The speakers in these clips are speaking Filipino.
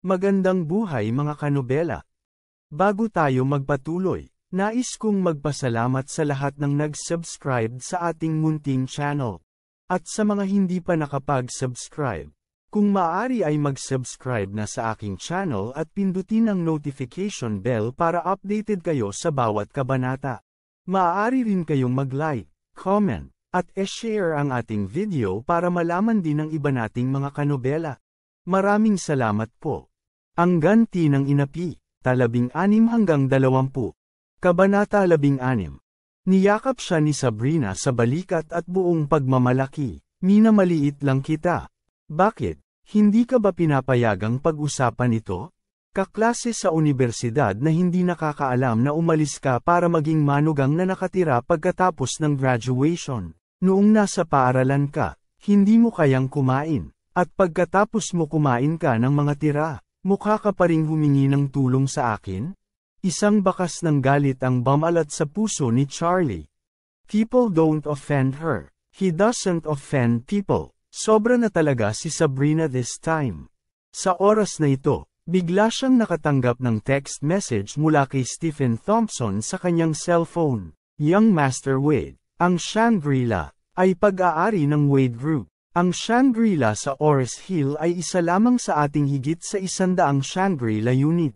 Magandang buhay mga kanobela. Bago tayo magpatuloy, nais kong magpasalamat sa lahat ng nag-subscribe sa ating munting channel. At sa mga hindi pa nakapag-subscribe, kung maaari ay mag-subscribe na sa aking channel at pindutin ang notification bell para updated kayo sa bawat kabanata. Maaari rin kayong mag-like, comment, at e-share ang ating video para malaman din ng iba nating mga kanobela. Maraming salamat po. Ang ganti ng inapi, 16 hanggang 20. Kabanata 16. Niyakap siya ni Sabrina sa balikat at buong pagmamalaki, minamaliit lang kita. Bakit? Hindi ka ba pinapayagang pag-usapan ito? Kaklase sa unibersidad na hindi nakakaalam na umalis ka para maging manugang na nakatira pagkatapos ng graduation. Noong nasa paaralan ka, hindi mo kayang kumain, at pagkatapos mo kumain ka ng mga tira. Mukha ka pa ring humingi ng tulong sa akin? Isang bakas ng galit ang bumalat sa puso ni Charlie. People don't offend her. He doesn't offend people. Sobra na talaga si Sabrina this time. Sa oras na ito, bigla siyang nakatanggap ng text message mula kay Stephen Thompson sa kanyang cellphone. Young Master Wade, ang Shangri-La, ay pag-aari ng Wade Group. Ang Shangri-La sa Ores Hill ay isa lamang sa ating higit sa 100 Shangri-La unit.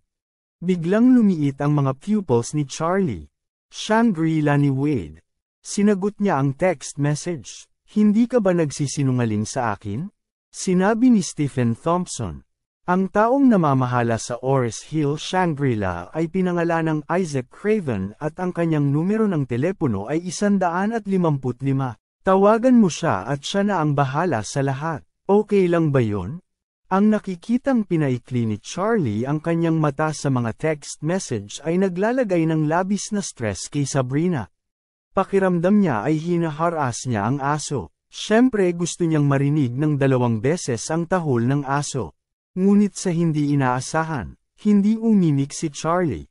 Biglang lumiit ang mga pupils ni Charlie. Shangri-La ni Wade. Sinagot niya ang text message. Hindi ka ba nagsisinungaling sa akin? Sinabi ni Stephen Thompson. Ang taong namamahala sa Ores Hill Shangri-La ay pinangalanang Isaac Craven at ang kanyang numero ng telepono ay 155. Tawagan mo siya at siya na ang bahala sa lahat. Okay lang ba yon? Ang nakikitang pinaikli ni Charlie ang kanyang mata sa mga text message ay naglalagay ng labis na stress kay Sabrina. Pakiramdam niya ay hinaharas niya ang aso. Siyempre gusto niyang marinig ng 2 beses ang tahol ng aso. Ngunit sa hindi inaasahan, hindi umimik si Charlie.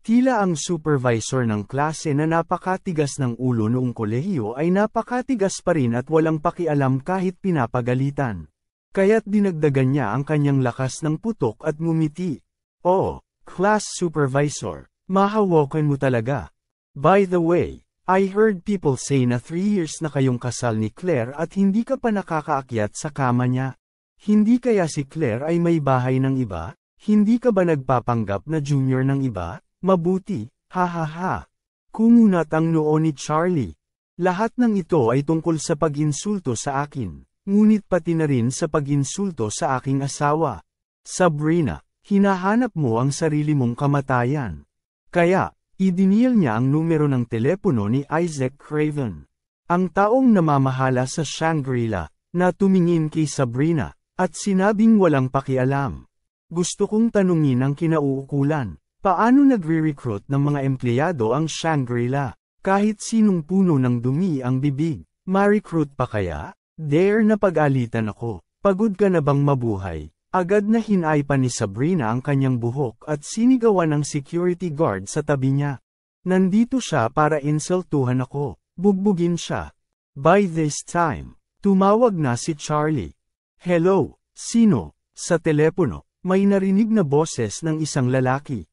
Tila ang supervisor ng klase na napakatigas ng ulo noong kolehiyo ay napakatigas pa rin at walang pakialam kahit pinapagalitan. Kaya't dinagdagan niya ang kanyang lakas ng putok at ngumiti. Oh, class supervisor, mahawakan mo talaga. By the way, I heard people say na 3 years na kayong kasal ni Claire at hindi ka pa nakakaakyat sa kama niya. Hindi kaya si Claire ay may bahay ng iba? Hindi ka ba nagpapanggap na junior ng iba? Mabuti, ha. Kumunat ang noo ni Charlie. Lahat ng ito ay tungkol sa pag-insulto sa akin, ngunit pati na rin sa pag-insulto sa aking asawa. Sabrina, hinahanap mo ang sarili mong kamatayan. Kaya, idinial niya ang numero ng telepono ni Isaac Craven. Ang taong namamahala sa Shangri-La, na tumingin kay Sabrina, at sinabing walang pakialam. Gusto kong tanungin ang kinauukulan. Paano nagre-recruit ng mga empleyado ang Shangri-La? Kahit sinong puno ng dumi ang bibig, ma-recruit pa kaya? Dare na pag-alitan ako. Pagod ka na bang mabuhay? Agad na hinaypa ni Sabrina ang kanyang buhok at sinigawan ng security guard sa tabi niya. Nandito siya para insultuhan ako. Bugbugin siya. By this time, tumawag na si Charlie. Hello, sino? Sa telepono, may narinig na boses ng isang lalaki.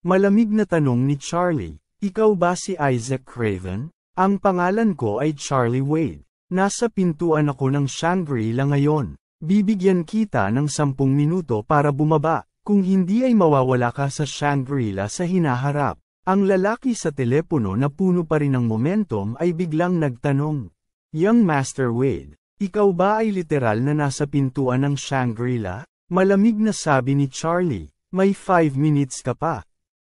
Malamig na tanong ni Charlie, ikaw ba si Isaac Craven? Ang pangalan ko ay Charlie Wade. Nasa pintuan ako ng Shangri-La ngayon. Bibigyan kita ng 10 minuto para bumaba, kung hindi ay mawawala ka sa Shangri-La sa hinaharap. Ang lalaki sa telepono na puno pa rin ng momentum ay biglang nagtanong. Young Master Wade, ikaw ba ay literal na nasa pintuan ng Shangri-La? Malamig na sabi ni Charlie, may 5 minutes ka pa.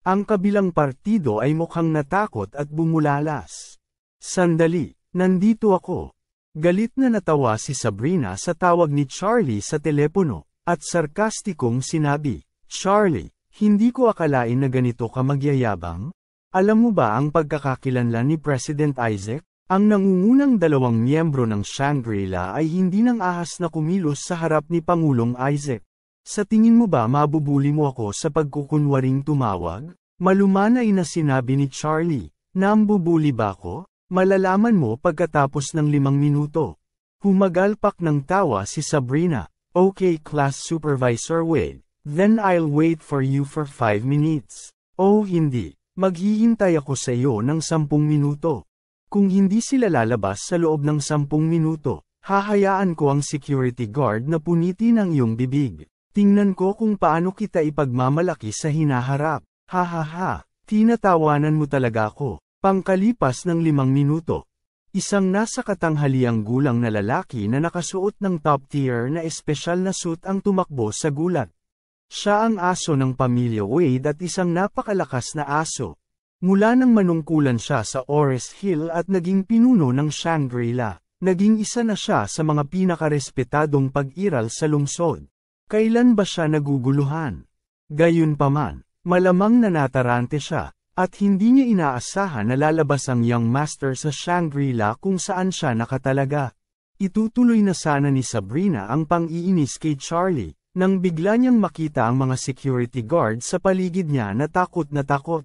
Ang kabilang partido ay mukhang natakot at bumulalas. Sandali, nandito ako. Galit na natawa si Sabrina sa tawag ni Charlie sa telepono, at sarkastikong sinabi, Charlie, hindi ko akalain na ganito ka magyayabang. Alam mo ba ang pagkakakilanlan ni President Isaac? Ang nangungunang 2 miyembro ng Shangri-La ay hindi nang ahas na kumilos sa harap ni Pangulong Isaac. Sa tingin mo ba mabubuli mo ako sa pagkukunwaring tumawag? Malumanay na sinabi ni Charlie, nambubuli ba ako? Malalaman mo pagkatapos ng 5 minuto. Humagalpak ng tawa si Sabrina. Okay Class Supervisor Wade, Then I'll wait for you for 5 minutes. Oh hindi, maghihintay ako sa iyo ng 10 minuto. Kung hindi sila lalabas sa loob ng 10 minuto, hahayaan ko ang security guard na punitin ang iyong bibig. Tingnan ko kung paano kita ipagmamalaki sa hinaharap. Hahaha, tinatawanan mo talaga ako. Pangkalipas ng 5 minuto, isang nasa katanghaliang gulang na lalaki na nakasuot ng top-tier na espesyal na suit ang tumakbo sa gulat. Siya ang aso ng pamilya Wade at isang napakalakas na aso. Mula nang manungkulan siya sa Ores Hill at naging pinuno ng Shangri-La, naging isa na siya sa mga pinakarespetadong pag-iral sa lungsod. Kailan ba siya naguguluhan? Gayunpaman, malamang nanatarante siya. At hindi niya inaasahan na lalabas ang young master sa Shangri-La kung saan siya nakatalaga. Itutuloy na sana ni Sabrina ang pang-iinis kay Charlie, nang bigla niyang makita ang mga security guard sa paligid niya na takot na takot.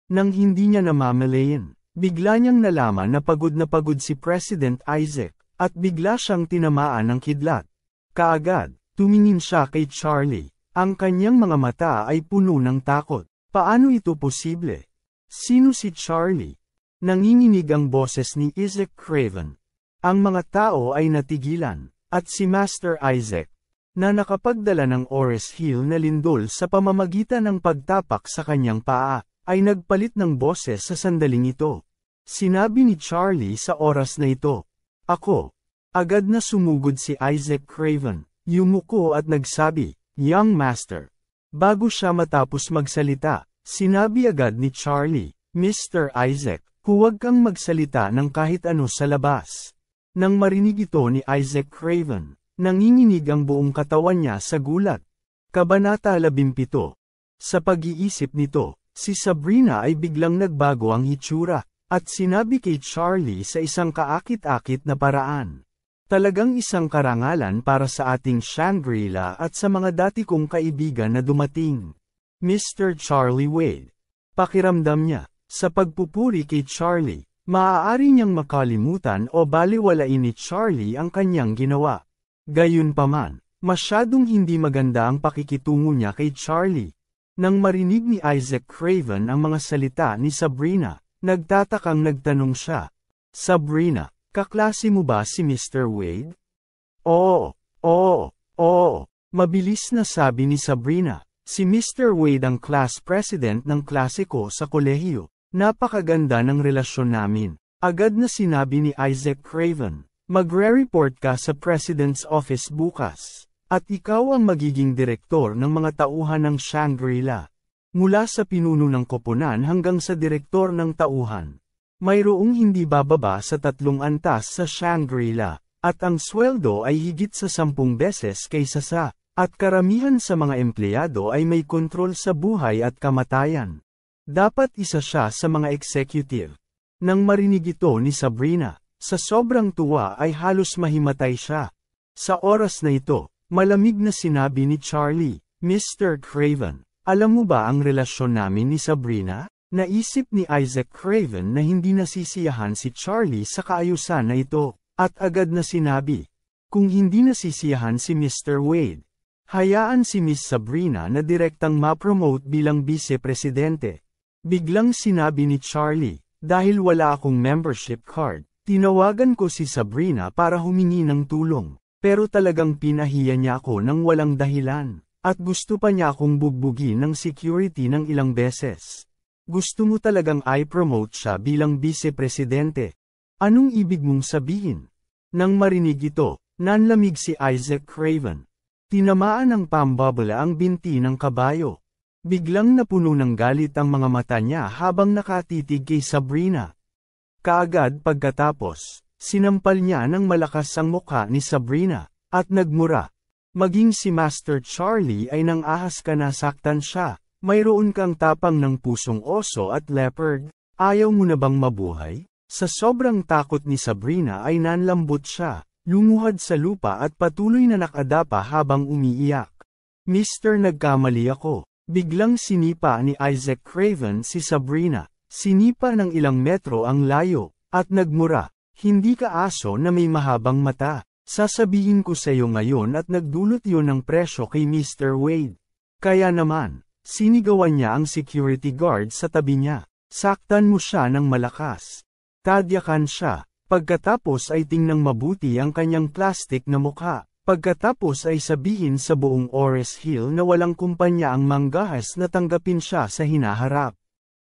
Nang hindi niya namamalayan, bigla niyang nalaman na pagod si President Isaac, at bigla siyang tinamaan ng kidlat. Kaagad, tumingin siya kay Charlie, ang kanyang mga mata ay puno ng takot. Paano ito posible? Sino si Charlie? Nanginginig ang boses ni Isaac Craven. Ang mga tao ay natigilan, at si Master Isaac, na nakapagdala ng Ores Hill na lindol sa pamamagitan ng pagtapak sa kanyang paa, ay nagpalit ng boses sa sandaling ito. Sinabi ni Charlie sa oras na ito, "Ako." Agad na sumugod si Isaac Craven, yumuko at nagsabi, "Young Master." Bago siya matapos magsalita, sinabi agad ni Charlie, "Mr. Isaac, huwag kang magsalita ng kahit ano sa labas." Nang marinig ito ni Isaac Craven, nanginginig ang buong katawan niya sa gulat. Kabanata 17. Sa pag-iisip nito, si Sabrina ay biglang nagbago ang hitsura, at sinabi kay Charlie sa isang kaakit-akit na paraan. Talagang isang karangalan para sa ating Shangri-La at sa mga dati kong kaibigan na dumating. Mr. Charlie Wade. Pakiramdam niya, sa pagpupuri kay Charlie, maaari niyang makalimutan o baliwalain ni Charlie ang kanyang ginawa. Gayunpaman, masyadong hindi maganda ang pakikitungo niya kay Charlie. Nang marinig ni Isaac Craven ang mga salita ni Sabrina, nagtatakang nagtanong siya, "Sabrina, kaklase mo ba si Mr. Wade?" Oo, mabilis na sabi ni Sabrina. Si Mr. Wade ang class president ng klase ko sa kolehiyo. Napakaganda ng relasyon namin. Agad na sinabi ni Isaac Craven, "Magre-report ka sa President's Office bukas. At ikaw ang magiging direktor ng mga tauhan ng Shangri-La. Mula sa pinuno ng koponan hanggang sa direktor ng tauhan. Mayroong hindi bababa sa 3 antas sa Shangri-La, at ang sweldo ay higit sa 10 beses kaysa sa, at karamihan sa mga empleyado ay may kontrol sa buhay at kamatayan. Dapat isa siya sa mga executive." Nang marinig ito ni Sabrina, sa sobrang tuwa ay halos mahimatay siya. Sa oras na ito, malamig na sinabi ni Charlie, "Mr. Craven, alam mo ba ang relasyon namin ni Sabrina?" Naisip ni Isaac Craven na hindi nasisiyahan si Charlie sa kaayusan na ito, at agad na sinabi, "Kung hindi nasisiyahan si Mr. Wade, hayaan si Miss Sabrina na direktang ma-promote bilang vice-presidente." Biglang sinabi ni Charlie, "Dahil wala akong membership card, tinawagan ko si Sabrina para humingi ng tulong, pero talagang pinahiya niya ako ng walang dahilan, at gusto pa niya akong bugbugin ng security ng ilang beses. Gusto mo talagang i-promote siya bilang vice-presidente. Anong ibig mong sabihin?" Nang marinig ito, nanlamig si Isaac Craven. Tinamaan ng pambabala ang binti ng kabayo. Biglang napuno ng galit ang mga mata niya habang nakatitig kay Sabrina. Kaagad pagkatapos, sinampal niya ng malakas ang mukha ni Sabrina, at nagmura. Maging si Master Charlie ay nang ahas ka na saktan siya. Mayroon kang tapang ng pusong oso at leopard, ayaw mo na bang mabuhay? Sa sobrang takot ni Sabrina ay nanlambot siya, lumuhad sa lupa at patuloy na nakadapa habang umiiyak. "Mr. Nagkamali ako." Biglang sinipa ni Isaac Craven si Sabrina. Sinipa ng ilang metro ang layo, at nagmura, "Hindi ka aso na may mahabang mata. Sasabihin ko sa iyo ngayon at nagdulot yon ng presyo kay Mr. Wade. Kaya naman, sinigawan niya ang security guard sa tabi niya. Saktan mo siya ng malakas. Tadyakan siya. Pagkatapos ay tingnang mabuti ang kanyang plastic na mukha. Pagkatapos ay sabihin sa buong Ores Hill na walang kumpanya ang manggahas na tanggapin siya sa hinaharap.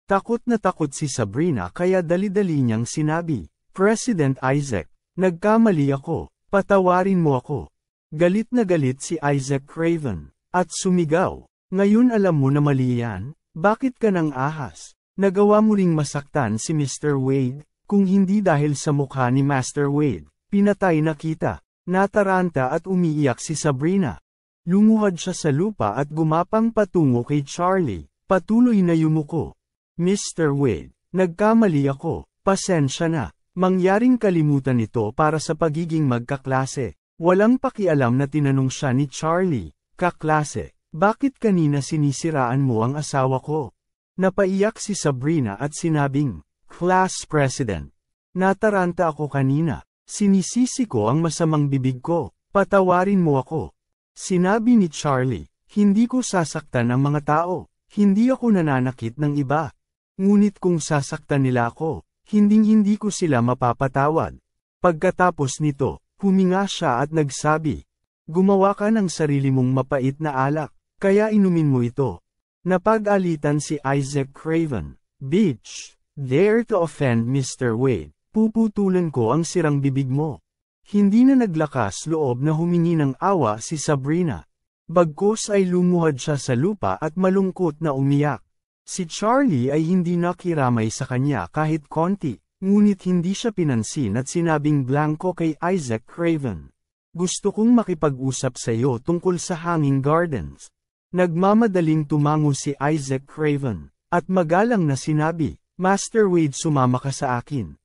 Takot na takot si Sabrina kaya dali-dali niyang sinabi, President Isaac, nagkamali ako, patawarin mo ako. Galit na galit si Isaac Craven, at sumigaw, ngayon alam mo na mali yan, bakit ka nang ahas? Nagawa mo ring masaktan si Mr. Wade, kung hindi dahil sa mukha ni Master Wade, pinatay na kita. Nataranta at umiiyak si Sabrina. Lumuhad siya sa lupa at gumapang patungo kay Charlie, patuloy na yumuko. Mr. Wade, nagkamali ako, pasensya na. Mangyaring kalimutan ito para sa pagiging magkaklase. Walang pakialam na tinanong siya ni Charlie, kaklase, bakit kanina sinisiraan mo ang asawa ko? Napaiyak si Sabrina at sinabing, Class President. Nataranta ako kanina. Sinisisi ko ang masamang bibig ko, patawarin mo ako. Sinabi ni Charlie, hindi ko sasaktan ang mga tao, hindi ako nananakit ng iba. Ngunit kung sasaktan nila ako, hinding-hindi ko sila mapapatawad. Pagkatapos nito, huminga siya at nagsabi, gumawa ka ng sarili mong mapait na alak, kaya inumin mo ito. Napag-alitan si Isaac Craven, bitch, dare to offend Mr. Wade. Puputulan ko ang sirang bibig mo. Hindi na naglakas loob na humingi ng awa si Sabrina. Bagkus ay lumuhad siya sa lupa at malungkot na umiyak. Si Charlie ay hindi nakiramay sa kanya kahit konti, ngunit hindi siya pinansin at sinabing blanko kay Isaac Craven. Gusto kong makipag-usap sa iyo tungkol sa Hanging Gardens. Nagmamadaling tumango si Isaac Craven, at magalang na sinabi, Master Wade sumama ka sa akin.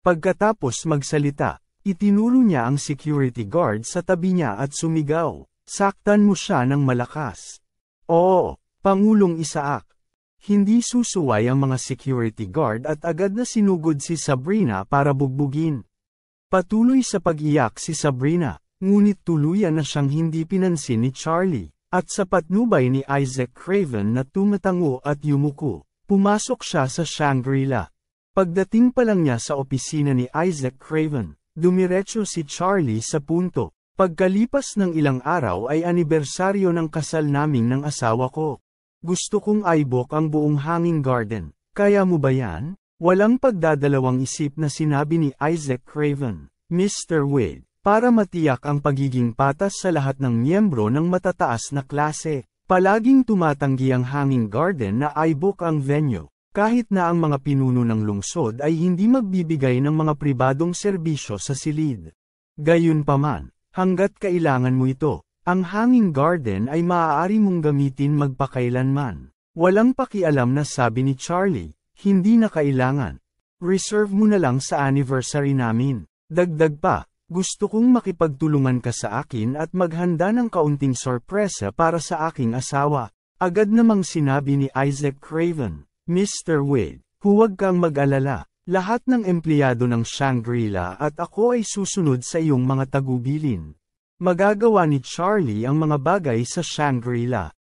Pagkatapos magsalita, itinuro niya ang security guard sa tabi niya at sumigaw, saktan mo siya ng malakas. Oo, Pangulong Isaac. Hindi susuway ang mga security guard at agad na sinugod si Sabrina para bugbugin. Patuloy sa pag-iyak si Sabrina, ngunit tuluyan na siyang hindi pinansin ni Charlie, at sa patnubay ni Isaac Craven na tumatango at yumuko, pumasok siya sa Shangri-La. Pagdating pa lang niya sa opisina ni Isaac Craven, dumiretso si Charlie sa punto. Pagkalipas ng ilang araw ay anibersaryo ng kasal naming ng asawa ko. Gusto kong i-book ang buong Hanging Garden. Kaya mo ba yan? Walang pagdadalawang isip na sinabi ni Isaac Craven, Mr. Wade, para matiyak ang pagiging patas sa lahat ng miyembro ng matataas na klase. Palaging tumatanggi ang Hanging Garden na i-book ang venue. Kahit na ang mga pinuno ng lungsod ay hindi magbibigay ng mga pribadong serbisyo sa silid. Gayunpaman, hanggat kailangan mo ito, ang Hanging Garden ay maaari mong gamitin magpakailanman. Walang pakialam na sabi ni Charlie, hindi na kailangan. Reserve mo na lang sa anniversary namin. Dagdag pa, gusto kong makipagtulungan ka sa akin at maghanda ng kaunting sorpresa para sa aking asawa. Agad namang sinabi ni Isaac Craven, Mr. Wade, huwag kang mag-alala, lahat ng empleyado ng Shangri-La at ako ay susunod sa iyong mga tagubilin. Magagawa ni Charlie ang mga bagay sa Shangri-La.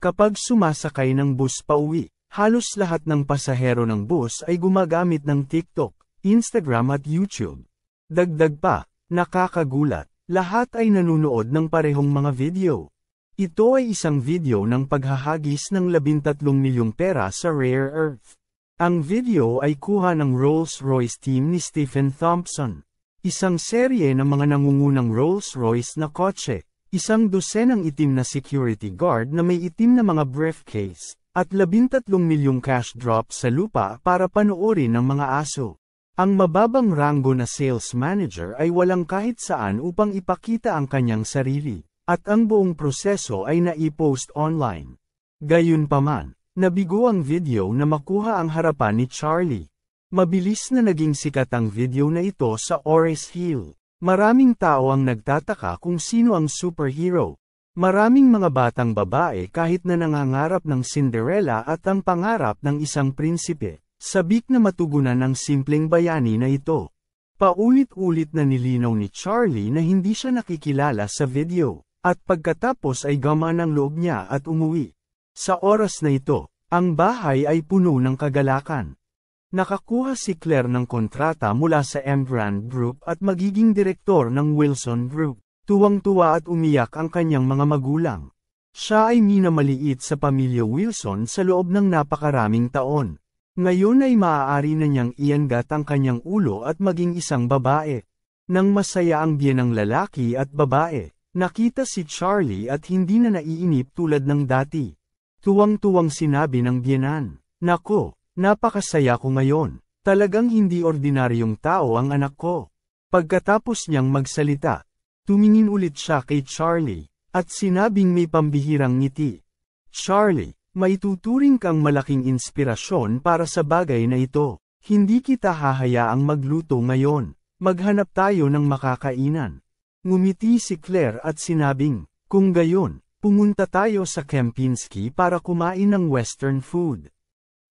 Kapag sumasakay ng bus pauwi, halos lahat ng pasahero ng bus ay gumagamit ng TikTok, Instagram at YouTube. Dagdag pa, nakakagulat, lahat ay nanunood ng parehong mga video. Ito ay isang video ng paghahagis ng 13 milyong pera sa Rare Earth. Ang video ay kuha ng Rolls-Royce team ni Stephen Thompson. Isang serye ng mga nangungunang Rolls-Royce na kotse, isang dosenang itim na security guard na may itim na mga briefcase, at 13 milyong cash drop sa lupa para panoorin ng mga aso. Ang mababang ranggo na sales manager ay walang kahit saan upang ipakita ang kanyang sarili. At ang buong proseso ay naipost online. Gayunpaman, nabigo ang video na makuha ang harapan ni Charlie. Mabilis na naging sikat ang video na ito sa Ores Hill. Maraming tao ang nagtataka kung sino ang superhero. Maraming mga batang babae kahit na nangangarap ng Cinderella at ang pangarap ng isang prinsipe, sabik na matugunan ang simpleng bayani na ito. Paulit-ulit na nilinaw ni Charlie na hindi siya nakikilala sa video. At pagkatapos ay gamaan ang loob niya at umuwi. Sa oras na ito, ang bahay ay puno ng kagalakan. Nakakuha si Claire ng kontrata mula sa Embrand Group at magiging direktor ng Wilson Group. Tuwang-tuwa at umiyak ang kanyang mga magulang. Siya ay minamaliit sa pamilya Wilson sa loob ng napakaraming taon. Ngayon ay maaari na niyang iangat ang kanyang ulo at maging isang babae. Nang masaya ang biyenang lalaki at babae, nakita si Charlie at hindi na naiinip tulad ng dati. Tuwang-tuwang sinabi ng biyenan, "Nako, napakasaya ko ngayon. Talagang hindi ordinaryong tao ang anak ko." Pagkatapos niyang magsalita, tumingin ulit siya kay Charlie, at sinabing may pambihirang ngiti, "Charlie, maituturing kang malaking inspirasyon para sa bagay na ito. Hindi kita hahayaang magluto ngayon. Maghanap tayo ng makakainan." Ngumiti si Claire at sinabing, "Kung gayon, pumunta tayo sa Kempinski para kumain ng western food."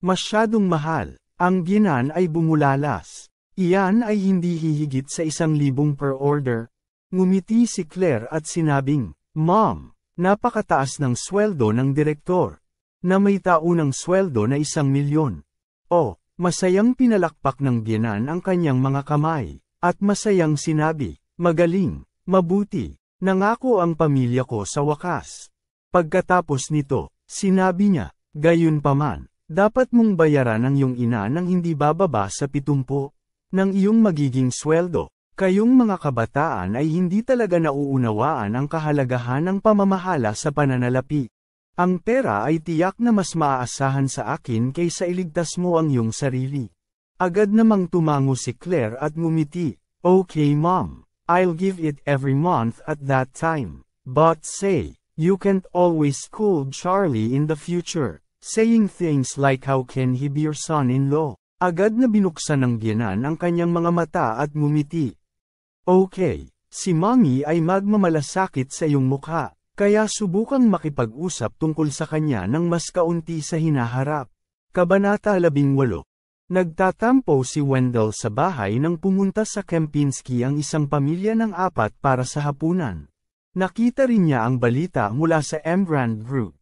Masyadong mahal. Ang biyenan ay bumulalas. Iyan ay hindi hihigit sa 1,000 per order. Ngumiti si Claire at sinabing, "Mom, napakataas ng sweldo ng direktor. Na may taunang sweldo na 1,000,000. Oh, masayang pinalakpak ng biyenan ang kanyang mga kamay, at masayang sinabi, "Magaling, mabuti, nangako ang pamilya ko sa wakas." Pagkatapos nito, sinabi niya, "Gayunpaman, dapat mong bayaran ang iyong ina ng hindi bababa sa 70 ng iyong magiging sweldo. Kayong mga kabataan ay hindi talaga nauunawaan ang kahalagahan ng pamamahala sa pananalapi. Ang pera ay tiyak na mas maaasahan sa akin kaysa iligtas mo ang iyong sarili." Agad namang tumango si Claire at ngumiti, "Okay mom, I'll give it every month at that time. But say, you can't always scold Charlie in the future, saying things like how can he be your son-in-law." Agad na binuksan ng biyenan ang kanyang mga mata at ngumiti. "Okay, si Mommy ay magmamalasakit sa iyong mukha, kaya subukang makipag-usap tungkol sa kanya ng mas kaunti sa hinaharap." Kabanata 18. Nagtatampo si Wendell sa bahay nang pumunta sa Kempinski ang isang pamilya ng 4 para sa hapunan. Nakita rin niya ang balita mula sa Embrand Group.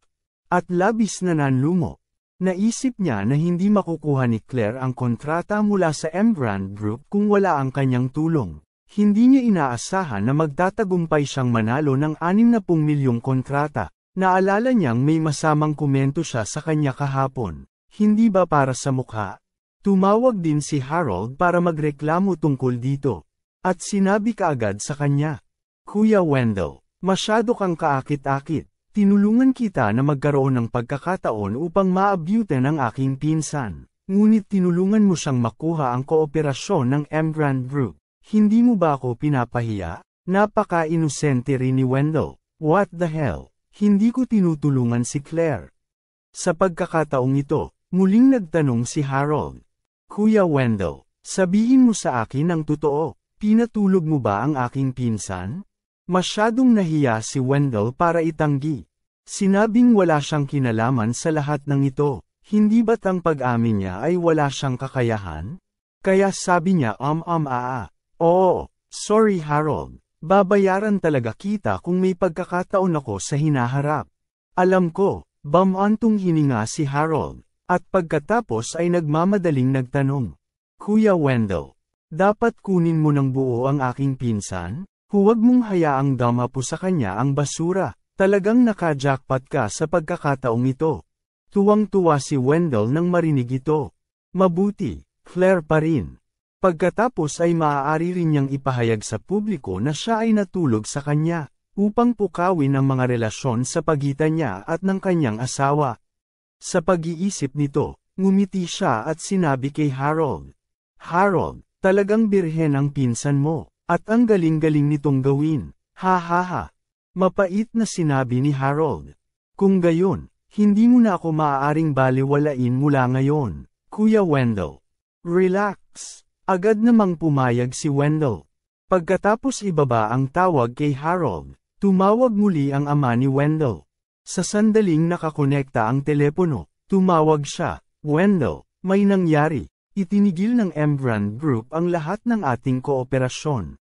At labis na nanlumo. Naisip niya na hindi makukuha ni Claire ang kontrata mula sa Embrand Group kung wala ang kanyang tulong. Hindi niya inaasahan na magtatagumpay siyang manalo ng 60 milyong kontrata. Naalala niyang may masamang komento siya sa kanya kahapon. Hindi ba para sa mukha? Tumawag din si Harold para magreklamo tungkol dito. At sinabi kaagad sa kanya, "Kuya Wendell, masyado kang kaakit-akit. Tinulungan kita na magkaroon ng pagkakataon upang maabyutan ang aking pinsan. Ngunit tinulungan mo siyang makuha ang kooperasyon ng Embrand Group. Hindi mo ba ako pinapahiya?" Napaka-inosente rin ni Wendell. "What the hell? Hindi ko tinutulungan si Claire." Sa pagkakataong ito, muling nagtanong si Harold, "Kuya Wendell, sabihin mo sa akin ang totoo, pinatulog mo ba ang aking pinsan?" Masyadong nahiya si Wendell para itanggi. Sinabing wala siyang kinalaman sa lahat ng ito. Hindi ba't ang pag-amin niya ay wala siyang kakayahan? Kaya sabi niya "Oo, sorry Harold, babayaran talaga kita kung may pagkakataon ako sa hinaharap." "Alam ko," bamantong hininga si Harold, at pagkatapos ay nagmamadaling nagtanong, "Kuya Wendell, dapat kunin mo ng buo ang aking pinsan? Huwag mong hayaang damapo sa kanya ang basura. Talagang naka-jackpot ka sa pagkakataong ito." Tuwang-tuwa si Wendell nang marinig ito. Mabuti, Claire pa rin. Pagkatapos ay maaari rin niyang ipahayag sa publiko na siya ay natulog sa kanya, upang pukawin ang mga relasyon sa pagitan niya at ng kanyang asawa. Sa pag-iisip nito, ngumiti siya at sinabi kay Harold, "Harold, talagang birhen ang pinsan mo, at ang galing-galing nitong gawin. Ha ha ha." Mapait na sinabi ni Harold, "Kung gayon, hindi mo na ako maaaring baliwalain mula ngayon, Kuya Wendell. Relax." Agad namang pumayag si Wendell. Pagkatapos ibaba ang tawag kay Harold, tumawag muli ang ama ni Wendell. Sa sandaling nakakonekta ang telepono, tumawag siya, "Wendell, may nangyari. Itinigil ng Embrand Group ang lahat ng ating kooperasyon.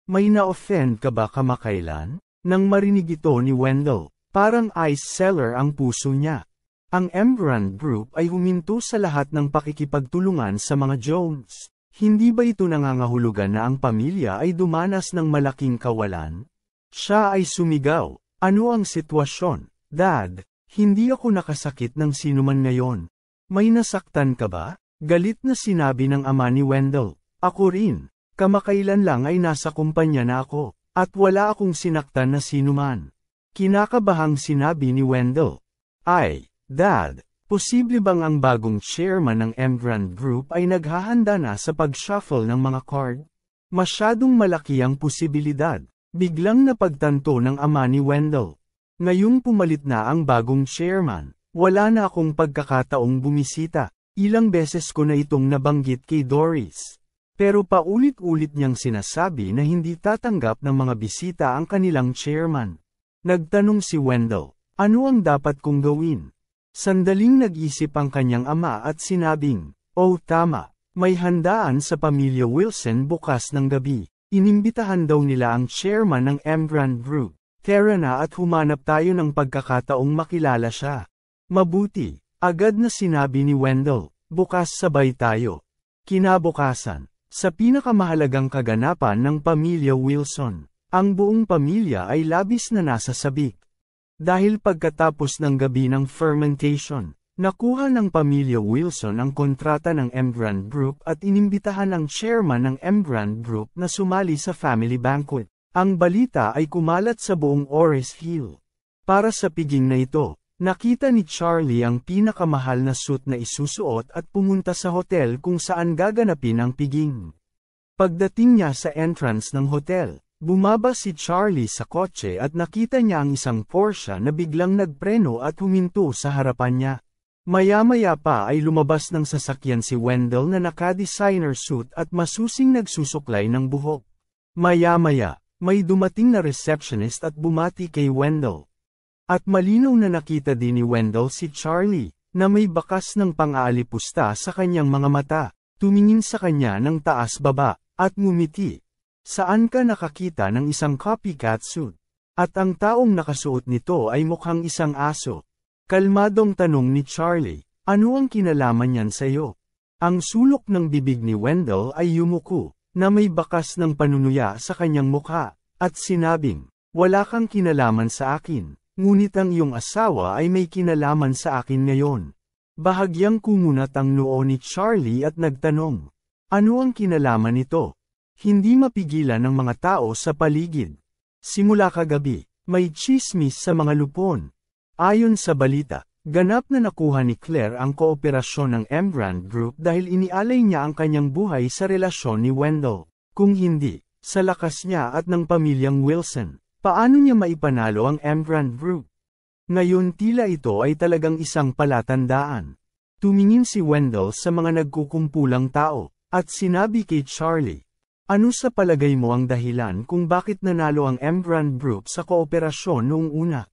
May na-offend ka ba kamakailan?" Nang marinig ito ni Wendell, parang ice seller ang puso niya. Ang Embran Group ay huminto sa lahat ng pakikipagtulungan sa mga Jones. Hindi ba ito nangangahulugan na ang pamilya ay dumanas ng malaking kawalan? Siya ay sumigaw, "Ano ang sitwasyon, Dad? Hindi ako nakasakit ng sinuman ngayon. May nasaktan ka ba?" Galit na sinabi ng ama ni Wendell. "Ako rin. Kamakailan lang ay nasa kumpanya na ako, at wala akong sinaktan na sinuman." Kinakabahang sinabi ni Wendell. "Ay, Dad, posible bang ang bagong chairman ng Embran Group ay naghahanda na sa pag-shuffle ng mga card?" Masyadong malaki ang posibilidad. Biglang napagtanto ng ama ni Wendell. Ngayong pumalit na ang bagong chairman, wala na akong pagkakataong bumisita. Ilang beses ko na itong nabanggit kay Doris. Pero paulit-ulit niyang sinasabi na hindi tatanggap ng mga bisita ang kanilang chairman. Nagtanong si Wendell, "Ano ang dapat kong gawin?" Sandaling nag-isip ang kanyang ama at sinabing, "Oh tama, may handaan sa pamilya Wilson bukas ng gabi. Inimbitahan daw nila ang chairman ng Embran Group. Tara na at humanap tayo ng pagkakataong makilala siya." "Mabuti," agad na sinabi ni Wendell, "bukas sabay tayo." Kinabukasan, sa pinakamahalagang kaganapan ng pamilya Wilson, ang buong pamilya ay labis na nasa sabik. Dahil pagkatapos ng gabi ng fermentation, nakuha ng pamilya Wilson ang kontrata ng Embran Group at inimbitahan ang chairman ng Embran Group na sumali sa family banquet. Ang balita ay kumalat sa buong Ores Hill. Para sa piging na ito, nakita ni Charlie ang pinakamahal na suit na isusuot at pumunta sa hotel kung saan gaganapin ang piging. Pagdating niya sa entrance ng hotel, bumaba si Charlie sa kotse at nakita niya ang isang Porsche na biglang nagpreno at huminto sa harapan niya. Maya-maya pa ay lumabas ng sasakyan si Wendell na naka-designer suit at masusing nagsusuklay ng buhok. Maya-maya, may dumating na receptionist at bumati kay Wendell. At malinaw na nakita din ni Wendell si Charlie, na may bakas ng pang-aalipusta sa kanyang mga mata, tumingin sa kanya ng taas-baba, at ngumiti. "Saan ka nakakita ng isang copycat suit? At ang taong nakasuot nito ay mukhang isang aso." Kalmadong tanong ni Charlie, "Ano ang kinalaman niyan sa'yo?" Ang sulok ng bibig ni Wendell ay yumuko, na may bakas ng panunuya sa kanyang mukha, at sinabing, "Wala kang kinalaman sa akin. Ngunit ang iyong asawa ay may kinalaman sa akin ngayon." Bahagyang kumunat ang noo ni Charlie at nagtanong, "Ano ang kinalaman nito?" Hindi mapigilan ng mga tao sa paligid. Simula kagabi, may tsismis sa mga lupon. Ayon sa balita, ganap na nakuha ni Claire ang kooperasyon ng Embran Group dahil inialay niya ang kanyang buhay sa relasyon ni Wendell. Kung hindi, sa lakas niya at ng pamilyang Wilson, paano niya maipanalo ang Embran Group? Ngayon tila ito ay talagang isang palatandaan. Tumingin si Wendell sa mga nagkukumpulang tao, at sinabi kay Charlie, "Ano sa palagay mo ang dahilan kung bakit nanalo ang Embran Group sa kooperasyon noong una?"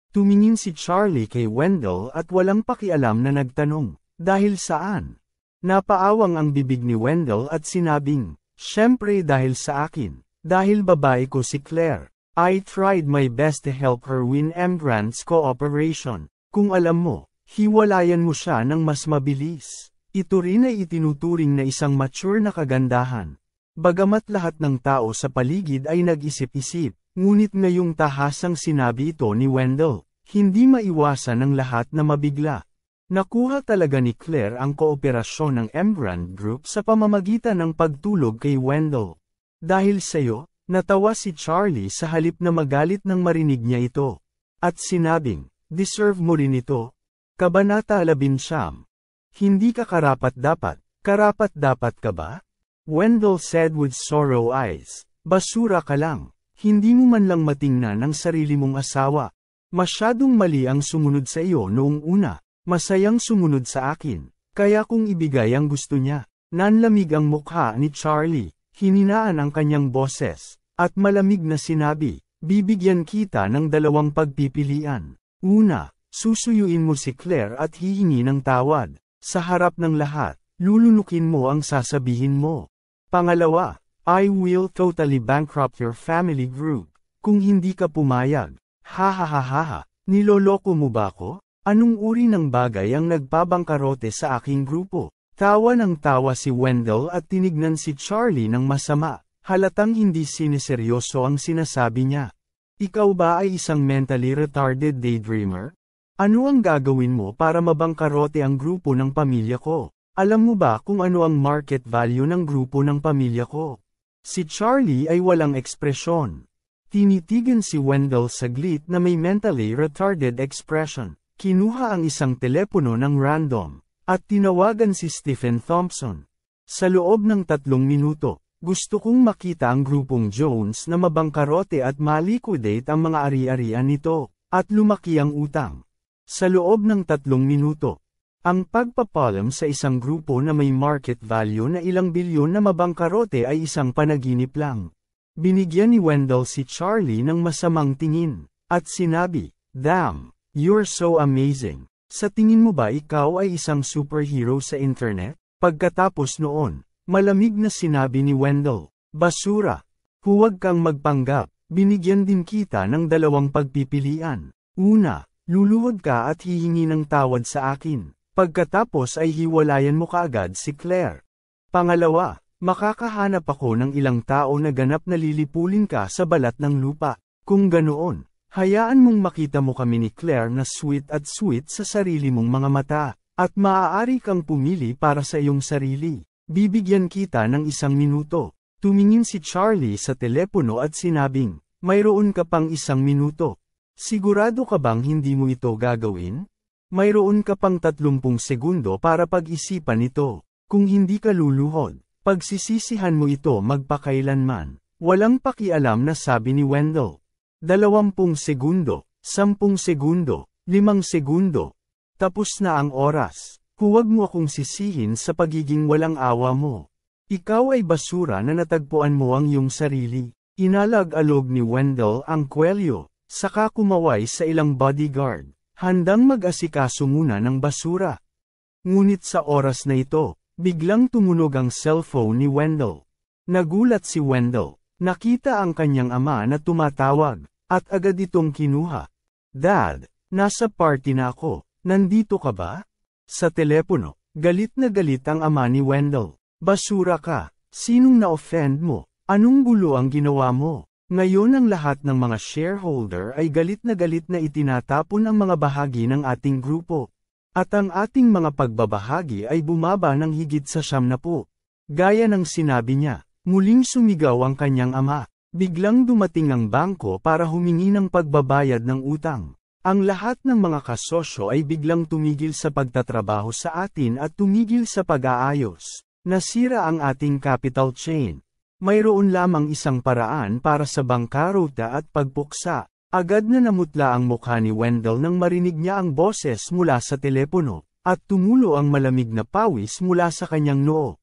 Tumingin si Charlie kay Wendell at walang pakialam na nagtanong, "Dahil saan?" Napaawang ang bibig ni Wendell at sinabing, "Siyempre dahil sa akin, dahil babae ko si Claire. I tried my best to help her win Embran's cooperation. Kung alam mo, hiwalayan mo siya ng mas mabilis." Ito rin ay itinuturing na isang mature na kagandahan. Bagamat lahat ng tao sa paligid ay nag-isip-isip, ngunit ngayong tahasang sinabi ito ni Wendell, hindi maiwasan ng lahat na mabigla. Nakuha talaga ni Claire ang kooperasyon ng Embran Group sa pamamagitan ng pagtulog kay Wendell. "Dahil sa'yo," natawa si Charlie sa halip na magalit nang marinig niya ito. At sinabing, "Deserve mo rin ito." Kabanata 11. Hindi ka karapat-dapat ka ba? Wendell said with sorrow eyes, "Basura ka lang. Hindi mo man lang matingnan ang sarili mong asawa. Masyadong mali ang sumunod sa iyo noong una, masayang sumunod sa akin, kaya kung ibigay ang gusto niya." Nanlamig ang mukha ni Charlie, hininaan ang kanyang boses, at malamig na sinabi, "Bibigyan kita ng dalawang pagpipilian. Una, susuyuin mo si Claire at hihingi ng tawad. Sa harap ng lahat, lulunukin mo ang sasabihin mo. Pangalawa, I will totally bankrupt your family group. Kung hindi ka pumayag, ha, niloloko mo ba ako? Anong uri ng bagay ang nagpabangkarote sa aking grupo? Tawa ng tawa si Wendell at tinignan si Charlie ng masama, halatang hindi siniseryoso ang sinasabi niya. Ikaw ba ay isang mentally retarded daydreamer? Ano ang gagawin mo para mabangkarote ang grupo ng pamilya ko? Alam mo ba kung ano ang market value ng grupo ng pamilya ko? Si Charlie ay walang ekspresyon. Tinitigan si Wendell saglit na may mentally retarded expression. Kinuha ang isang telepono ng random, at tinawagan si Stephen Thompson. Sa loob ng 3 minuto, gusto kong makita ang grupong Jones na mabangkarote at maliquidate ang mga ari-arian nito, at lumaki ang utang. Sa loob ng 3 minuto, ang pagpapalam sa isang grupo na may market value na ilang bilyon na mabangkarote ay isang panaginip lang. Binigyan ni Wendell si Charlie ng masamang tingin, at sinabi, "Damn, you're so amazing. Sa tingin mo ba ikaw ay isang superhero sa internet?" Pagkatapos noon, malamig na sinabi ni Wendell, "Basura. Huwag kang magpanggap, binigyan din kita ng 2 pagpipilian. Una, luluhod ka at hihingi ng tawad sa akin. Pagkatapos ay hiwalayan mo kaagad si Claire. Pangalawa, makakahanap ako ng ilang tao na ganap na lilipulin ka sa balat ng lupa. Kung ganoon, hayaan mong makita mo kami ni Claire na sweet sa sarili mong mga mata, at maaari kang pumili para sa iyong sarili. Bibigyan kita ng 1 minuto." Tumingin si Charlie sa telepono at sinabing, "Mayroon ka pang 1 minuto. Sigurado ka bang hindi mo ito gagawin? Mayroon ka pang 30 segundo para pag-isipan ito. Kung hindi ka luluhod, pagsisisihan mo ito magpakailanman." Walang pakialam na sabi ni Wendell. 20 segundo, 10 segundo, 5 segundo. Tapos na ang oras. Huwag mo akong sisihin sa pagiging walang awa mo. Ikaw ay basura na natagpuan mo ang iyong sarili. Inalag-alog ni Wendell ang kwelyo, saka kumaway sa ilang bodyguard, handang mag-asikaso muna ng basura. Ngunit sa oras na ito, biglang tumunog ang cellphone ni Wendell. Nagulat si Wendell. Nakita ang kanyang ama na tumatawag, at agad itong kinuha. "Dad, nasa party na ako, nandito ka ba?" Sa telepono, galit na galit ang ama ni Wendell. "Basura ka, sinong na-offend mo? Anong gulo ang ginawa mo?" Ngayon ang lahat ng mga shareholder ay galit na itinatapon ang mga bahagi ng ating grupo. At ang ating mga pagbabahagi ay bumaba ng higit sa 70. Gaya ng sinabi niya. Muling sumigaw ang kanyang ama. Biglang dumating ang bangko para humingi ng pagbabayad ng utang. Ang lahat ng mga kasosyo ay biglang tumigil sa pagtatrabaho sa atin at tumigil sa pag-aayos. Nasira ang ating capital chain. Mayroon lamang isang paraan para sa bangkarota at pagpuksa. Agad na namutla ang mukha ni Wendell nang marinig niya ang boses mula sa telepono, at tumulo ang malamig na pawis mula sa kanyang noo.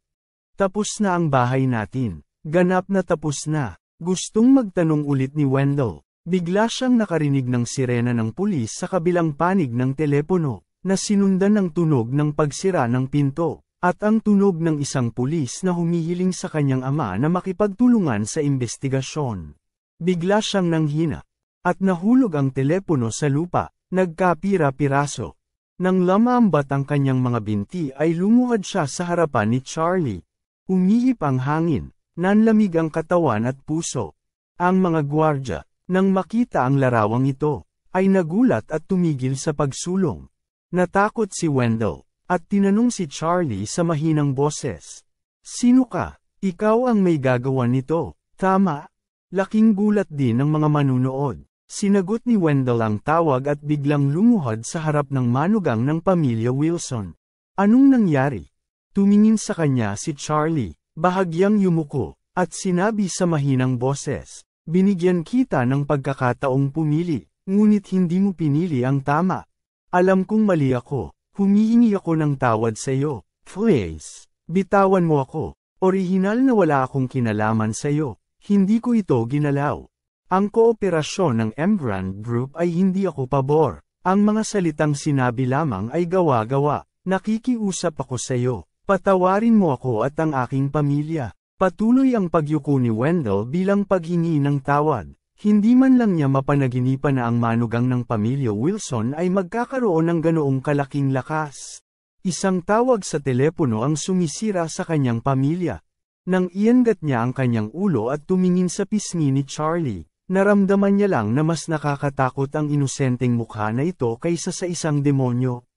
"Tapos na ang bahay natin. Ganap na tapos na." Gustong magtanong ulit ni Wendell. Bigla siyang nakarinig ng sirena ng pulis sa kabilang panig ng telepono, na sinundan ng tunog ng pagsira ng pinto, at ang tunog ng isang pulis na humihiling sa kanyang ama na makipagtulungan sa investigasyon. Bigla siyang nanghina, at nahulog ang telepono sa lupa, nagkapira-piraso. Nang lamambat ang kanyang mga binti ay lumuhad siya sa harapan ni Charlie. Umihip ang hangin, nanlamig ang katawan at puso. Ang mga gwardya, nang makita ang larawang ito, ay nagulat at tumigil sa pagsulong. Natakot si Wendell, at tinanong si Charlie sa mahinang boses. "Sino ka? Ikaw ang may gagawa nito, tama?" Laking gulat din ng mga manunood. Sinagot ni Wendell ang tawag at biglang lumuhad sa harap ng manugang ng pamilya Wilson. "Anong nangyari?" Tumingin sa kanya si Charlie, bahagyang yumuko, at sinabi sa mahinang boses, "Binigyan kita ng pagkakataong pumili, ngunit hindi mo pinili ang tama. Alam kong mali ako, humihingi ako ng tawad sa iyo. Please, bitawan mo ako. Orihinal na wala akong kinalaman sa iyo, hindi ko ito ginalaw. Ang kooperasyon ng Embrand Group ay hindi ako pabor. Ang mga salitang sinabi lamang ay gawa-gawa. Nakikiusap ako sa iyo. Patawarin mo ako at ang aking pamilya." Patuloy ang pagyuko ni Wendell bilang paghingi ng tawad. Hindi man lang niya mapanaginipan na ang manugang ng pamilya Wilson ay magkakaroon ng ganoong kalaking lakas. Isang tawag sa telepono ang sumisira sa kanyang pamilya. Nang iangat niya ang kanyang ulo at tumingin sa pisngi ni Charlie, naramdaman niya lang na mas nakakatakot ang inosenteng mukha na ito kaysa sa isang demonyo.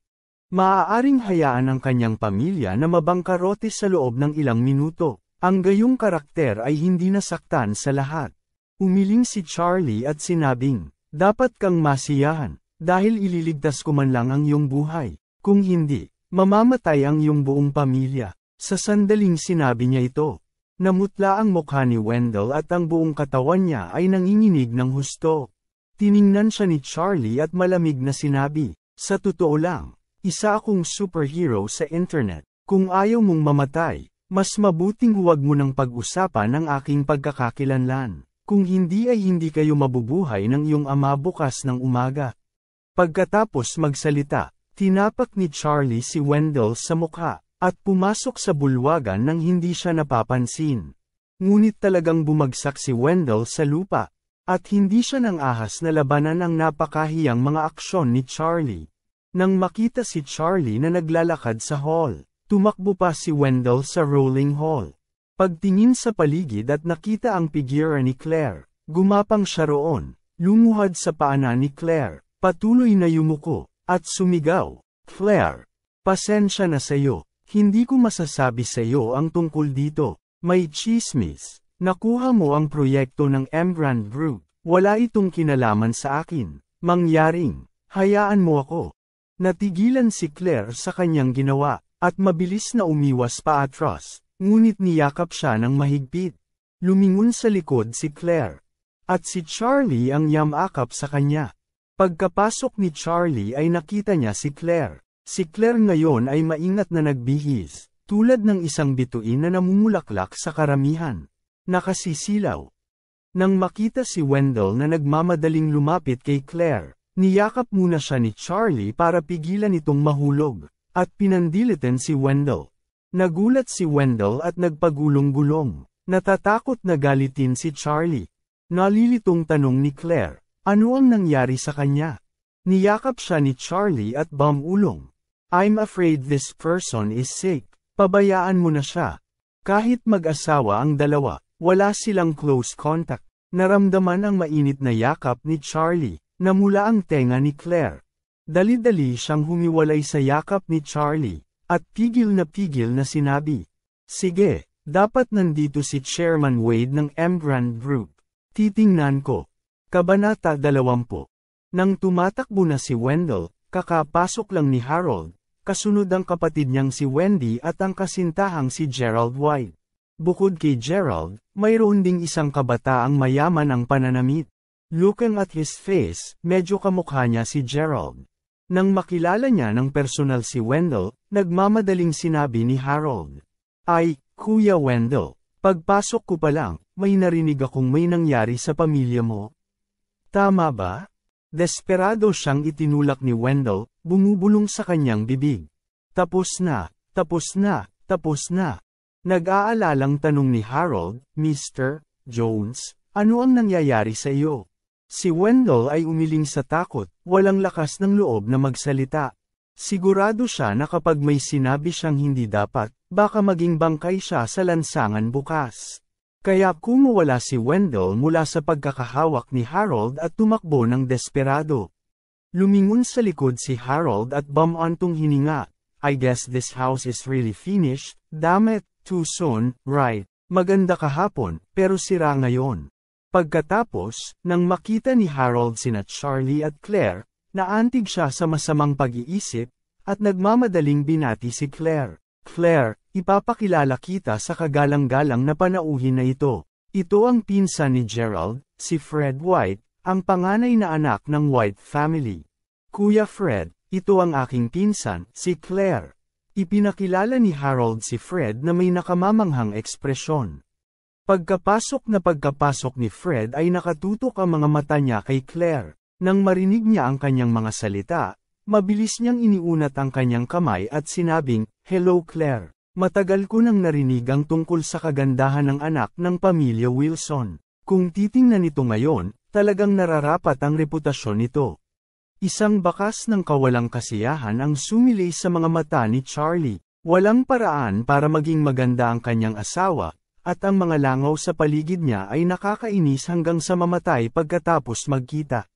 Maaaring hayaan ang kanyang pamilya na mabangkarote sa loob ng ilang minuto. Ang gayong karakter ay hindi nasaktan sa lahat. Umiling si Charlie at sinabing, dapat kang masiyahan, dahil ililigtas ko man lang ang iyong buhay. Kung hindi, mamamatay ang iyong buong pamilya. Sa sandaling sinabi niya ito, namutla ang mukha ni Wendell at ang buong katawan niya ay nanginginig ng husto. Tiningnan siya ni Charlie at malamig na sinabi, sa totoo lang, isa akong superhero sa internet. Kung ayaw mong mamatay, mas mabuting huwag mo nang pag-usapan ang aking pagkakakilanlan. Kung hindi ay hindi kayo mabubuhay ng iyong ama bukas ng umaga. Pagkatapos magsalita, tinapak ni Charlie si Wendell sa mukha, at pumasok sa bulwagan nang hindi siya napapansin. Ngunit talagang bumagsak si Wendell sa lupa, at hindi siya nang ahas na labanan ang napakahiyang mga aksyon ni Charlie. Nang makita si Charlie na naglalakad sa hall, tumakbo pa si Wendell sa rolling hall. Pagtingin sa paligid at nakita ang figura ni Claire, gumapang siya roon, lumuhad sa paanan ni Claire, patuloy na yumuko, at sumigaw, Claire, pasensya na sayo, hindi ko masasabi sa iyo ang tungkol dito, may chismis, nakuha mo ang proyekto ng Embrand Group, wala itong kinalaman sa akin, mangyaring, hayaan mo ako. Natigilan si Claire sa kanyang ginawa, at mabilis na umiwas paatras, ngunit niyakap siya ng mahigpit. Lumingon sa likod si Claire, at si Charlie ang yamakap sa kanya. Pagkapasok ni Charlie ay nakita niya si Claire. Si Claire ngayon ay maingat na nagbihis, tulad ng isang bituin na namumulaklak sa karamihan. Nakasisilaw. Nang makita si Wendell na nagmamadaling lumapit kay Claire, niyakap muna siya ni Charlie para pigilan itong mahulog, at pinandilitan si Wendell. Nagulat si Wendell at nagpagulong-gulong. Natatakot na galitin si Charlie. Nalilitong tanong ni Claire, ano ang nangyari sa kanya? Niyakap siya ni Charlie at bumulong. I'm afraid this person is sick. Pabayaan mo na siya. Kahit mag-asawa ang dalawa, wala silang close contact. Naramdaman ang mainit na yakap ni Charlie. Namula ang tenga ni Claire. Dali-dali siyang humiwalay sa yakap ni Charlie, at pigil na sinabi, sige, dapat nandito si Chairman Wade ng Embrand Group. Titingnan ko. Kabanata 20. Nang tumatakbo na si Wendell, kakapasok lang ni Harold, kasunod ang kapatid niyang si Wendy at ang kasintahang si Gerald White. Bukod kay Gerald, mayroon ding isang kabataang mayaman ang pananamit. Looking at his face, medyo kamukha niya si Gerald. Nang makilala niya ng personal si Wendell, nagmamadaling sinabi ni Harold. Ay, Kuya Wendell, pagpasok ko pa lang, may narinig akong may nangyari sa pamilya mo. Tama ba? Desperado siyang itinulak ni Wendell, bumubulong sa kanyang bibig. Tapos na. Nag-aalalang tanong ni Harold, Mr. Jones, ano ang nangyayari sa iyo? Si Wendell ay umiling sa takot, walang lakas ng loob na magsalita. Sigurado siya na kapag may sinabi siyang hindi dapat, baka maging bangkay siya sa lansangan bukas. Kaya kumawala si Wendell mula sa pagkakahawak ni Harold at tumakbo ng desperado. Lumingon sa likod si Harold at bumantong hininga. I guess this house is really finished, damn it, too soon, right? Maganda kahapon, pero sira ngayon. Pagkatapos, nang makita ni Harold sina Charlie at Claire, naantig siya sa masamang pag-iisip, at nagmamadaling binati si Claire. Claire, ipapakilala kita sa kagalang-galang na panauhin na ito. Ito ang pinsan ni Gerald, si Fred White, ang panganay na anak ng White family. Kuya Fred, ito ang aking pinsan, si Claire. Ipinakilala ni Harold si Fred na may nakamamanghang ekspresyon. Pagkapasok ni Fred ay nakatutok ang mga mata niya kay Claire. Nang marinig niya ang kanyang mga salita, mabilis niyang iniunat ang kanyang kamay at sinabing, Hello Claire, matagal ko nang narinig ang tungkol sa kagandahan ng anak ng pamilya Wilson. Kung titingnan ito ngayon, talagang nararapat ang reputasyon nito. Isang bakas ng kawalang kasiyahan ang sumili sa mga mata ni Charlie. Walang paraan para maging maganda ang kanyang asawa, at ang mga langaw sa paligid niya ay nakakainis hanggang sa mamatay pagkatapos magkita.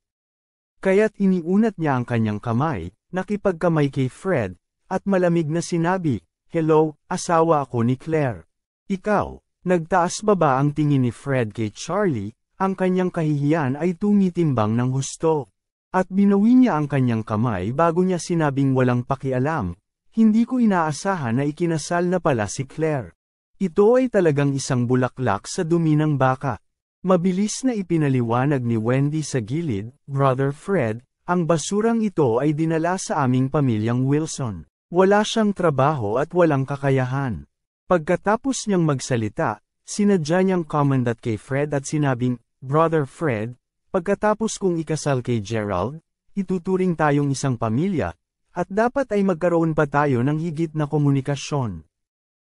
Kaya't iniunat niya ang kanyang kamay, nakipagkamay kay Fred, at malamig na sinabi, "Hello, asawa ako ni Claire." "Ikaw." Nagtaas baba ang tingin ni Fred kay Charlie, ang kanyang kahihiyan ay tumitimbang ng husto. At binawi niya ang kanyang kamay bago niya sinabing walang pakialam, "Hindi ko inaasahan na ikinasal na pala si Claire. Ito ay talagang isang bulaklak sa dumi ng baka." Mabilis na ipinaliwanag ni Wendy sa gilid, "Brother Fred, ang basurang ito ay dinala sa aming pamilyang Wilson. Wala siyang trabaho at walang kakayahan." Pagkatapos niyang magsalita, sinadya niyang commendat kay Fred at sinabing, "Brother Fred, pagkatapos kong ikasal kay Gerald, ituturing tayong isang pamilya, at dapat ay magkaroon pa tayo ng higit na komunikasyon."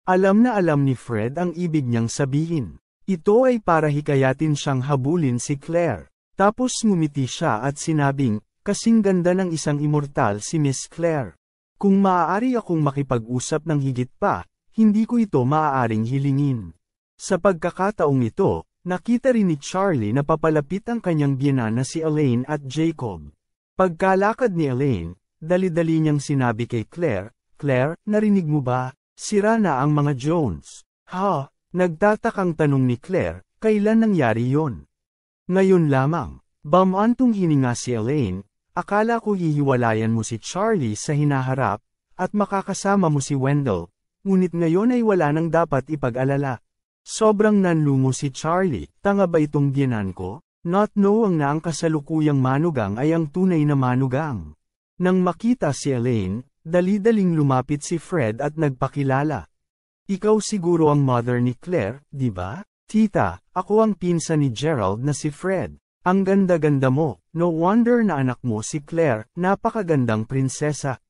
Alam na alam ni Fred ang ibig niyang sabihin. Ito ay para hikayatin siyang habulin si Claire. Tapos ngumiti siya at sinabing, "Kasing ganda ng isang immortal si Miss Claire. Kung maaari akong makipag-usap ng higit pa, hindi ko ito maaaring hilingin." Sa pagkakataong ito, nakita rin ni Charlie na papalapit ang kanyang biyenan na si Elaine at Jacob. Pagkalakad ni Elaine, dali-dali niyang sinabi kay Claire, "Claire, narinig mo ba? Sira na ang mga Jones." "Ha?" Nagtatakang tanong ni Claire, "Kailan nangyari yon?" "Ngayon lamang." Bamantong hininga si Elaine, "Akala ko hihiwalayan mo si Charlie sa hinaharap, at makakasama mo si Wendell, ngunit ngayon ay wala nang dapat ipag-alala." Sobrang nanlumo si Charlie, "Tanga ba itong biyenan ko?" Not knowing na ang kasalukuyang manugang ay ang tunay na manugang. Nang makita si Elaine, dali-daling lumapit si Fred at nagpakilala. "Ikaw siguro ang mother ni Claire, di ba?" "Tita, ako ang pinsan ni Gerald na si Fred. Ang ganda-ganda mo, no wonder na anak mo si Claire, napakagandang prinsesa."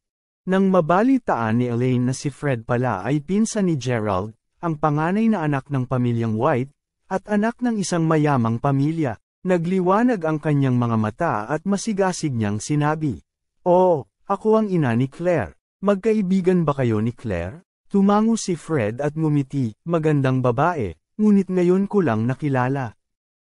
Nang mabalitaan ni Elaine na si Fred pala ay pinsan ni Gerald, ang panganay na anak ng pamilyang White, at anak ng isang mayamang pamilya, nagliwanag ang kanyang mga mata at masigasig niyang sinabi, "Oh, ako ang ina ni Claire. Magkaibigan ba kayo ni Claire?" Tumango si Fred at ngumiti, "Magandang babae, ngunit ngayon ko lang nakilala."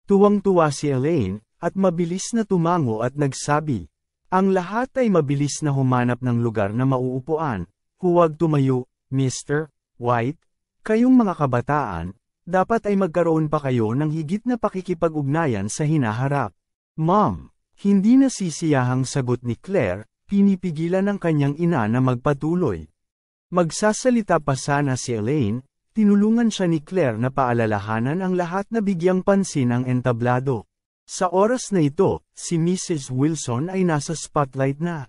Tuwang-tuwa si Elaine, at mabilis na tumango at nagsabi, "Ang lahat ay mabilis na humanap ng lugar na mauupuan. Huwag tumayo, Mr. White. Kayong mga kabataan, dapat ay magkaroon pa kayo ng higit na pakikipag-ugnayan sa hinaharap." "Mom." Hindi nasisiyahang sagot ni Claire, pinipigilan ng kanyang ina na magpatuloy. Magsasalita pa sana si Elaine, tinulungan siya ni Claire na paalalahanan ang lahat na bigyang pansin ang entablado. Sa oras na ito, si Mrs. Wilson ay nasa spotlight na.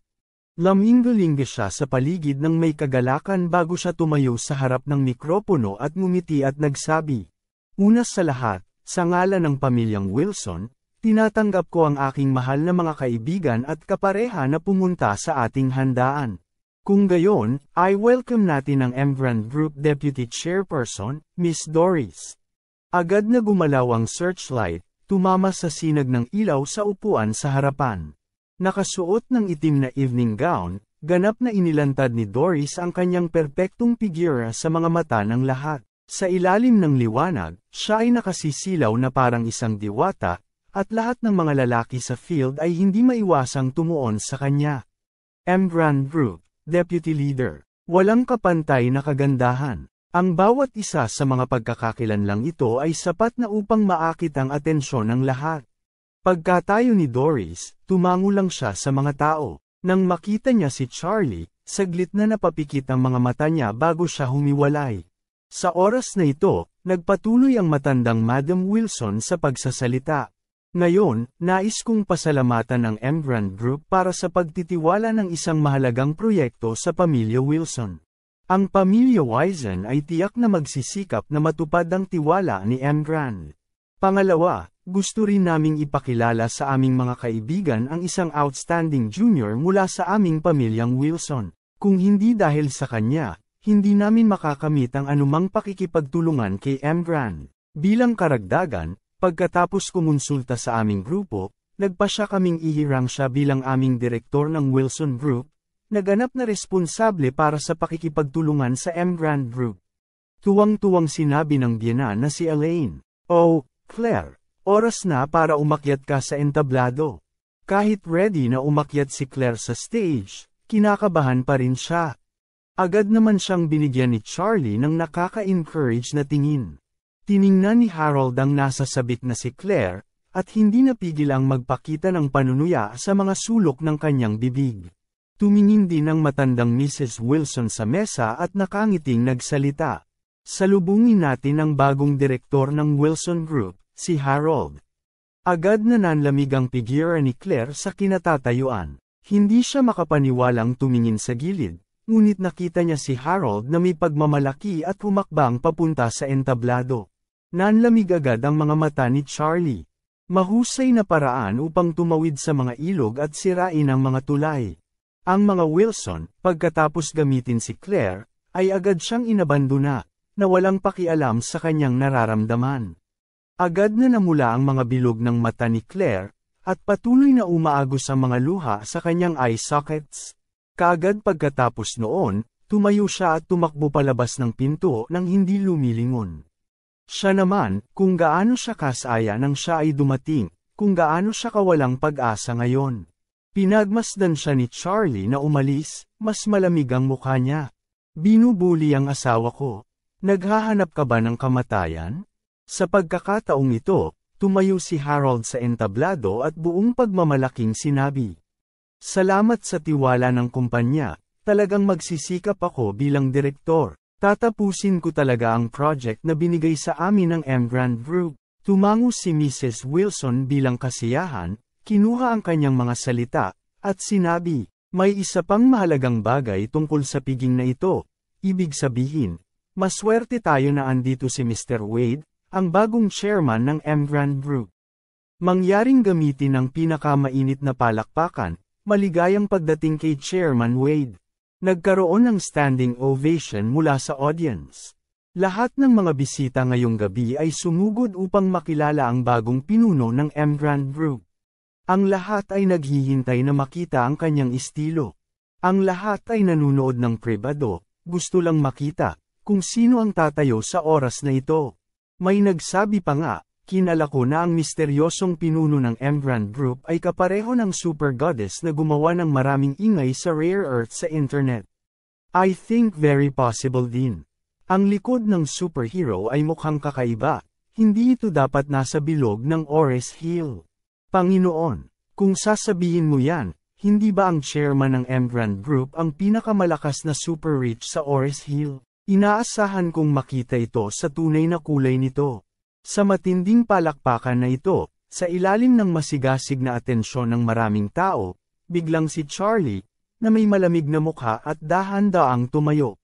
Laminggo-linggo siya sa paligid ng may kagalakan bago siya tumayo sa harap ng mikropono at ngumiti at nagsabi, "Una sa lahat, sa ngalan ng pamilyang Wilson, tinatanggap ko ang aking mahal na mga kaibigan at kapareha na pumunta sa ating handaan. Kung gayon, I welcome natin ang Emgrand Group Deputy Chairperson, Miss Doris." Agad na gumalaw ang searchlight, tumama sa sinag ng ilaw sa upuan sa harapan. Nakasuot ng itim na evening gown, ganap na inilantad ni Doris ang kanyang perpektong figura sa mga mata ng lahat. Sa ilalim ng liwanag, siya ay nakasisilaw na parang isang diwata, at lahat ng mga lalaki sa field ay hindi maiwasang tumuon sa kanya. Emgrand Group, Deputy Leader. Walang kapantay na kagandahan. Ang bawat isa sa mga pagkakakilanlang ito ay sapat na upang maakit ang atensyon ng lahat. Pagkatayo ni Doris, tumango lang siya sa mga tao. Nang makita niya si Charlie, saglit na napapikit ang mga mata niya bago siya humiwalay. Sa oras na ito, nagpatuloy ang matandang Madam Wilson sa pagsasalita. "Ngayon, nais kong pasalamatan ang Emgrand Group para sa pagtitiwala ng isang mahalagang proyekto sa pamilya Wilson. Ang pamilya Wizen ay tiyak na magsisikap na matupad ang tiwala ni Emgrand. Pangalawa, gusto rin naming ipakilala sa aming mga kaibigan ang isang outstanding junior mula sa aming pamilyang Wilson. Kung hindi dahil sa kanya, hindi namin makakamit ang anumang pakikipagtulungan kay Emgrand. Bilang karagdagan, Pagkatapos kumonsulta sa aming grupo, nagpasya kaming ihirang siya bilang aming direktor ng Wilson Group, naganap na responsable para sa pakikipagtulungan sa M-Grand Group. Tuwang-tuwang sinabi ng biyenan na si Elaine, "Oh, Claire, oras na para umakyat ka sa entablado." Kahit ready na umakyat si Claire sa stage, kinakabahan pa rin siya. Agad naman siyang binigyan ni Charlie ng nakaka-encourage na tingin. Tiningnan ni Harold ang nasa sabik na si Claire, at hindi napigil ang magpakita ng panunuya sa mga sulok ng kanyang bibig. Tumingin din ang matandang Mrs. Wilson sa mesa at nakangiting nagsalita. "Salubungin natin ang bagong direktor ng Wilson Group, si Harold." Agad na nanlamig ang figura ni Claire sa kinatatayuan. Hindi siya makapaniwalang tumingin sa gilid, ngunit nakita niya si Harold na may pagmamalaki at humakbang papunta sa entablado. Nanlamig agad ang mga mata ni Charlie. Mahusay na paraan upang tumawid sa mga ilog at sirain ang mga tulay. Ang mga Wilson, pagkatapos gamitin si Claire, ay agad siyang inabandona, na walang pakialam sa kanyang nararamdaman. Agad na namula ang mga bilog ng mata ni Claire, at patuloy na umaagos ang mga luha sa kanyang eye sockets. Kaagad pagkatapos noon, tumayo siya at tumakbo palabas ng pinto nang hindi lumilingon. Siya naman, kung gaano siya kasaya nang siya ay dumating, kung gaano siya kawalang pag-asa ngayon. Pinagmasdan siya ni Charlie na umalis, mas malamig ang mukha niya. "Binubuli ang asawa ko. Naghahanap ka ba ng kamatayan?" Sa pagkakataong ito, tumayo si Harold sa entablado at buong pagmamalaking sinabi, "Salamat sa tiwala ng kumpanya, talagang magsisikap ako bilang direktor. Tatapusin ko talaga ang project na binigay sa amin ng M-Grand Group." Tumango si Mrs. Wilson bilang kasiyahan, kinuha ang kanyang mga salita, at sinabi, "May isa pang mahalagang bagay tungkol sa piging na ito. Ibig sabihin, maswerte tayo na andito si Mr. Wade, ang bagong chairman ng M-Grand Group." Mangyaring gamitin ang pinakamainit na palakpakan, maligayang pagdating kay Chairman Wade. Nagkaroon ng standing ovation mula sa audience. Lahat ng mga bisita ngayong gabi ay sumugod upang makilala ang bagong pinuno ng M-Grand Group. Ang lahat ay naghihintay na makita ang kanyang estilo. Ang lahat ay nanunood ng pribado, gusto lang makita kung sino ang tatayo sa oras na ito. May nagsabi pa nga, kinala ko na ang misteryosong pinuno ng M-Grand Group ay kapareho ng super goddess na gumawa ng maraming ingay sa rare earth sa internet. I think very possible din. Ang likod ng superhero ay mukhang kakaiba, hindi ito dapat nasa bilog ng Ores Hill. Panginoon, kung sasabihin mo yan, hindi ba ang chairman ng M-Grand Group ang pinakamalakas na super rich sa Ores Hill? Inaasahan kong makita ito sa tunay na kulay nito. Sa matinding palakpakan na ito, sa ilalim ng masigasig na atensyon ng maraming tao, biglang si Charlie, na may malamig na mukha at dahan-daang tumayo.